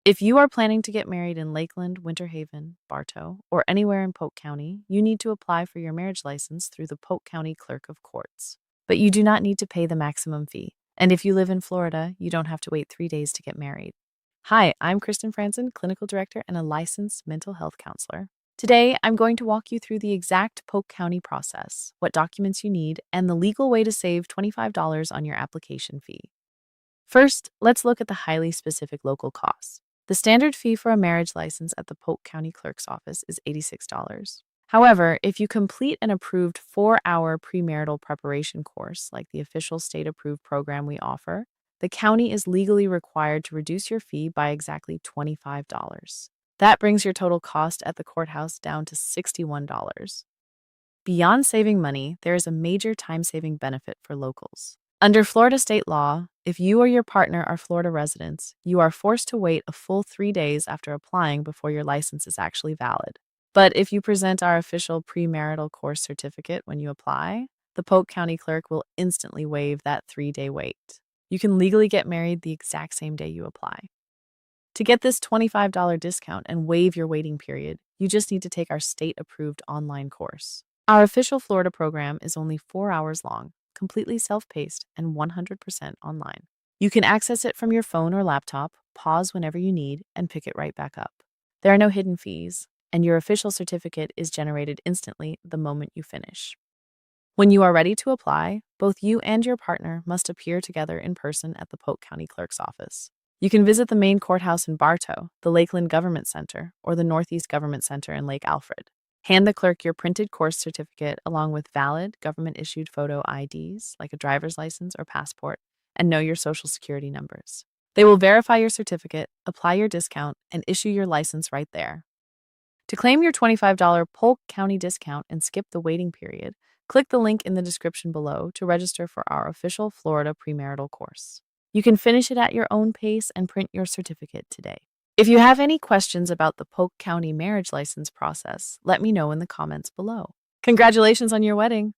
If you are planning to get married in Lakeland, Winter Haven, Bartow, or anywhere in Polk County, you need to apply for your marriage license through the Polk County Clerk of Courts. But you do not need to pay the maximum fee. And if you live in Florida, you don't have to wait 3 days to get married. Hi, I'm Kristen Franson, Clinical Director and a licensed mental health counselor. Today, I'm going to walk you through the exact Polk County process, what documents you need, and the legal way to save $25 on your application fee. First, let's look at the highly specific local costs. The standard fee for a marriage license at the Polk County Clerk's office is $86. However, if you complete an approved 4-hour premarital preparation course, like the official state-approved program we offer, the county is legally required to reduce your fee by exactly $25. That brings your total cost at the courthouse down to $61. Beyond saving money, there is a major time-saving benefit for locals. Under Florida state law, if you or your partner are Florida residents, you are forced to wait a full 3 days after applying before your license is actually valid. But if you present our official premarital course certificate when you apply, the Polk County Clerk will instantly waive that 3-day wait. You can legally get married the exact same day you apply. To get this $25 discount and waive your waiting period, you just need to take our state-approved online course. Our official Florida program is only 4 hours long, completely self-paced, and 100% online. You can access it from your phone or laptop, pause whenever you need, and pick it right back up. There are no hidden fees, and your official certificate is generated instantly the moment you finish. When you are ready to apply, both you and your partner must appear together in person at the Polk County Clerk's office. You can visit the main courthouse in Bartow, the Lakeland Government Center, or the Northeast Government Center in Lake Alfred. Hand the clerk your printed course certificate along with valid government-issued photo IDs, like a driver's license or passport, and know your social security numbers. They will verify your certificate, apply your discount, and issue your license right there. To claim your $25 Polk County discount and skip the waiting period, click the link in the description below to register for our official Florida premarital course. You can finish it at your own pace and print your certificate today. If you have any questions about the Polk County marriage license process, let me know in the comments below. Congratulations on your wedding!